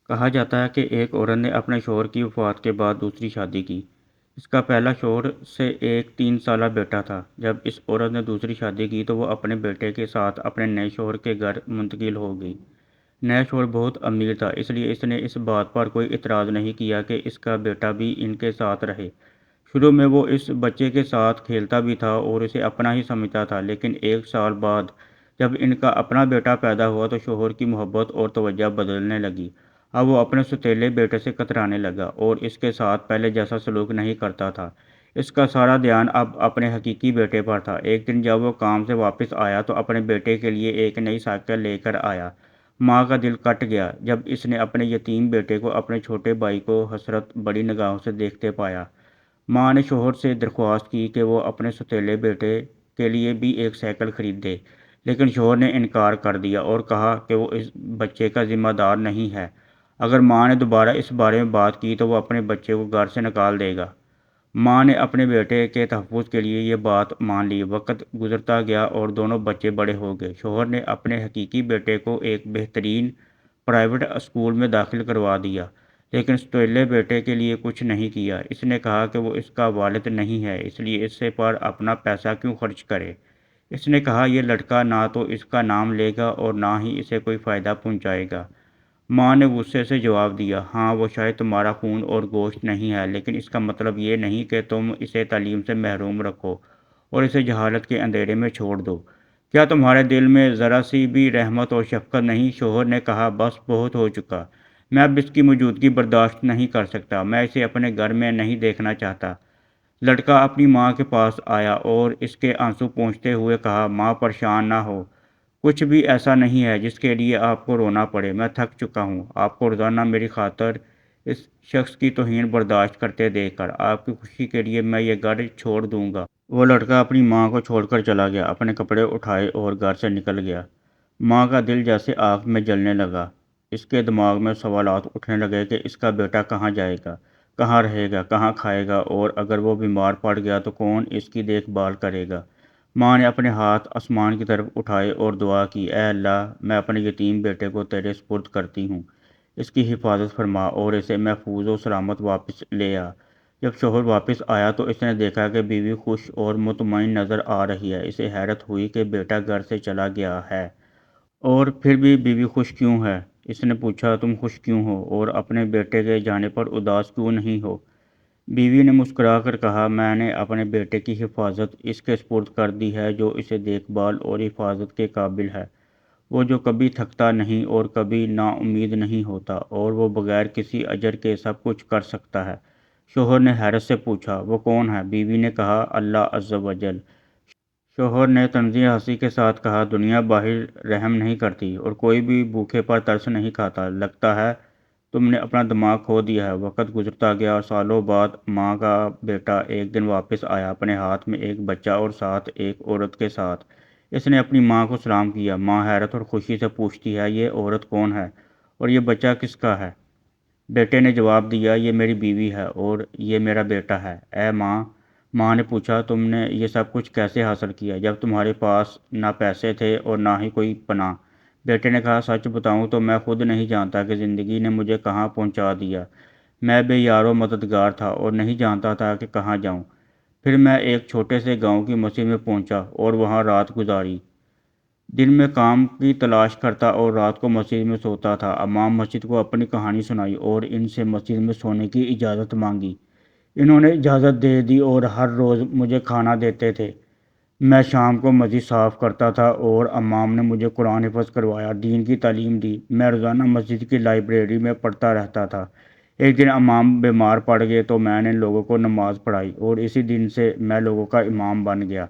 کہا جاتا ہے کہ ایک عورت نے اپنے شوہر کی وفات کے بعد دوسری شادی کی۔ اس کا پہلا شوہر سے ایک 3 سالہ بیٹا تھا۔ جب اس عورت نے دوسری شادی کی تو وہ اپنے بیٹے کے ساتھ اپنے نئے شوہر کے گھر منتقل ہو گئی۔ نیا شوہر بہت امیر تھا، اس لیے اس نے اس بات پر کوئی اعتراض نہیں کیا کہ اس کا بیٹا بھی ان کے ساتھ رہے۔ شروع میں وہ اس بچے کے ساتھ کھیلتا بھی تھا اور اسے اپنا ہی سمجھتا تھا، لیکن 1 سال بعد جب ان کا اپنا بیٹا پیدا ہوا تو شوہر کی محبت اور توجہ بدلنے لگی۔ اب وہ اپنے سوتیلے بیٹے سے کترانے لگا اور اس کے ساتھ پہلے جیسا سلوک نہیں کرتا تھا۔ اس کا سارا دھیان اب اپنے حقیقی بیٹے پر تھا۔ ایک دن جب وہ کام سے واپس آیا تو اپنے بیٹے کے لیے ایک نئی سائیکل لے کر آیا۔ ماں کا دل کٹ گیا جب اس نے اپنے یتیم بیٹے کو اپنے چھوٹے بھائی کو حسرت بڑی نگاہوں سے دیکھتے پایا۔ ماں نے شوہر سے درخواست کی کہ وہ اپنے سوتیلے بیٹے کے لیے بھی ایک سائیکل خرید دے، لیکن شوہر نے انکار کر دیا اور کہا کہ وہ اس بچے کا ذمہ دار نہیں ہے۔ اگر ماں نے دوبارہ اس بارے میں بات کی تو وہ اپنے بچے کو گھر سے نکال دے گا۔ ماں نے اپنے بیٹے کے تحفظ کے لیے یہ بات مان لی۔ وقت گزرتا گیا اور دونوں بچے بڑے ہو گئے۔ شوہر نے اپنے حقیقی بیٹے کو ایک بہترین پرائیویٹ اسکول میں داخل کروا دیا، لیکن سوتیلے بیٹے کے لیے کچھ نہیں کیا۔ اس نے کہا کہ وہ اس کا والد نہیں ہے، اس لیے اس سے پر اپنا پیسہ کیوں خرچ کرے۔ اس نے کہا یہ لڑکا نہ تو اس کا نام لے گا اور نہ ہی اسے کوئی فائدہ پہنچائے گا۔ ماں نے غصے سے جواب دیا، ہاں وہ شاید تمہارا خون اور گوشت نہیں ہے، لیکن اس کا مطلب یہ نہیں کہ تم اسے تعلیم سے محروم رکھو اور اسے جہالت کے اندھیرے میں چھوڑ دو۔ کیا تمہارے دل میں ذرا سی بھی رحمت اور شفقت نہیں؟ شوہر نے کہا، بس بہت ہو چکا، میں اب اس کی موجودگی برداشت نہیں کر سکتا، میں اسے اپنے گھر میں نہیں دیکھنا چاہتا۔ لڑکا اپنی ماں کے پاس آیا اور اس کے آنسو پونچھتے ہوئے کہا، ماں پریشان نہ ہو، کچھ بھی ایسا نہیں ہے جس کے لیے آپ کو رونا پڑے، میں تھک چکا ہوں آپ کو روزانہ میری خاطر اس شخص کی توہین برداشت کرتے دیکھ کر۔ آپ کی خوشی کے لیے میں یہ گھر چھوڑ دوں گا۔ وہ لڑکا اپنی ماں کو چھوڑ کر چلا گیا، اپنے کپڑے اٹھائے اور گھر سے نکل گیا۔ ماں کا دل جیسے آگ میں جلنے لگا۔ اس کے دماغ میں سوالات اٹھنے لگے کہ اس کا بیٹا کہاں جائے گا، کہاں رہے گا، کہاں کھائے گا، اور اگر وہ بیمار پڑ گیا تو کون اس کی دیکھ بھال کرے گا۔ ماں نے اپنے ہاتھ آسمان کی طرف اٹھائے اور دعا کی، اے اللہ، میں اپنے یتیم بیٹے کو تیرے سپرد کرتی ہوں، اس کی حفاظت فرما اور اسے محفوظ و سلامت واپس لے آ۔ جب شوہر واپس آیا تو اس نے دیکھا کہ بیوی خوش اور مطمئن نظر آ رہی ہے۔ اسے حیرت ہوئی کہ بیٹا گھر سے چلا گیا ہے اور پھر بھی بیوی خوش کیوں ہے۔ اس نے پوچھا، تم خوش کیوں ہو اور اپنے بیٹے کے جانے پر اداس کیوں نہیں ہو؟ بیوی نے مسکرا کر کہا، میں نے اپنے بیٹے کی حفاظت اس کے سپرد کر دی ہے جو اسے دیکھ بھال اور حفاظت کے قابل ہے۔ وہ جو کبھی تھکتا نہیں اور کبھی نا امید نہیں ہوتا، اور وہ بغیر کسی اجر کے سب کچھ کر سکتا ہے۔ شوہر نے حیرت سے پوچھا، وہ کون ہے؟ بیوی نے کہا، اللہ عز و جل۔ شوہر نے طنزیہ ہنسی کے ساتھ کہا، دنیا باہر رحم نہیں کرتی اور کوئی بھی بھوکے پر ترس نہیں کھاتا، لگتا ہے تم نے اپنا دماغ کھو دیا ہے۔ وقت گزرتا گیا اور سالوں بعد ماں کا بیٹا ایک دن واپس آیا، اپنے ہاتھ میں ایک بچہ اور ساتھ ایک عورت کے ساتھ۔ اس نے اپنی ماں کو سلام کیا۔ ماں حیرت اور خوشی سے پوچھتی ہے، یہ عورت کون ہے اور یہ بچہ کس کا ہے؟ بیٹے نے جواب دیا، یہ میری بیوی ہے اور یہ میرا بیٹا ہے۔ اے ماں! ماں نے پوچھا، تم نے یہ سب کچھ کیسے حاصل کیا جب تمہارے پاس نہ پیسے تھے اور نہ ہی کوئی پناہ؟ بیٹے نے کہا، سچ بتاؤں تو میں خود نہیں جانتا کہ زندگی نے مجھے کہاں پہنچا دیا۔ میں بے یار و مددگار تھا اور نہیں جانتا تھا کہ کہاں جاؤں۔ پھر میں ایک چھوٹے سے گاؤں کی مسجد میں پہنچا اور وہاں رات گزاری۔ دن میں کام کی تلاش کرتا اور رات کو مسجد میں سوتا تھا۔ امام مسجد کو اپنی کہانی سنائی اور ان سے مسجد میں سونے کی اجازت مانگی۔ انہوں نے اجازت دے دی اور ہر روز مجھے کھانا دیتے تھے۔ میں شام کو مسجد صاف کرتا تھا اور امام نے مجھے قرآن حفظ کروایا، دین کی تعلیم دی۔ میں روزانہ مسجد کی لائبریری میں پڑھتا رہتا تھا۔ ایک دن امام بیمار پڑ گئے تو میں نے لوگوں کو نماز پڑھائی اور اسی دن سے میں لوگوں کا امام بن گیا۔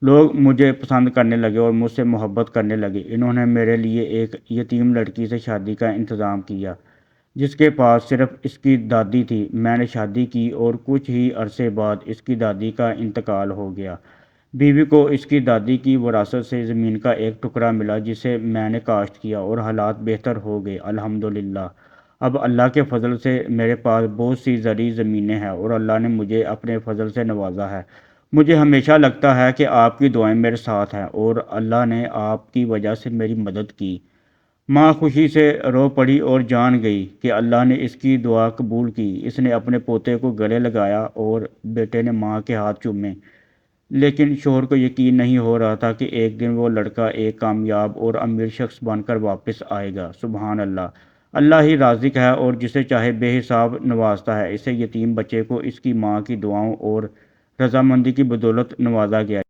لوگ مجھے پسند کرنے لگے اور مجھ سے محبت کرنے لگے۔ انہوں نے میرے لیے ایک یتیم لڑکی سے شادی کا انتظام کیا جس کے پاس صرف اس کی دادی تھی۔ میں نے شادی کی اور کچھ ہی عرصے بعد اس کی دادی کا انتقال ہو گیا۔ بیوی کو اس کی دادی کی وراثت سے زمین کا ایک ٹکڑا ملا جسے میں نے کاشت کیا اور حالات بہتر ہو گئے، الحمدللہ۔ اب اللہ کے فضل سے میرے پاس بہت سی زرعی زمینیں ہیں اور اللہ نے مجھے اپنے فضل سے نوازا ہے۔ مجھے ہمیشہ لگتا ہے کہ آپ کی دعائیں میرے ساتھ ہیں اور اللہ نے آپ کی وجہ سے میری مدد کی۔ ماں خوشی سے رو پڑی اور جان گئی کہ اللہ نے اس کی دعا قبول کی۔ اس نے اپنے پوتے کو گلے لگایا اور بیٹے نے ماں کے ہاتھ چومے، لیکن شوہر کو یقین نہیں ہو رہا تھا کہ ایک دن وہ لڑکا ایک کامیاب اور امیر شخص بن کر واپس آئے گا۔ سبحان اللہ! اللہ ہی رازق ہے اور جسے چاہے بے حساب نوازتا ہے۔ اسے یتیم بچے کو اس کی ماں کی دعاؤں اور رضامندی کی بدولت نوازا گیا۔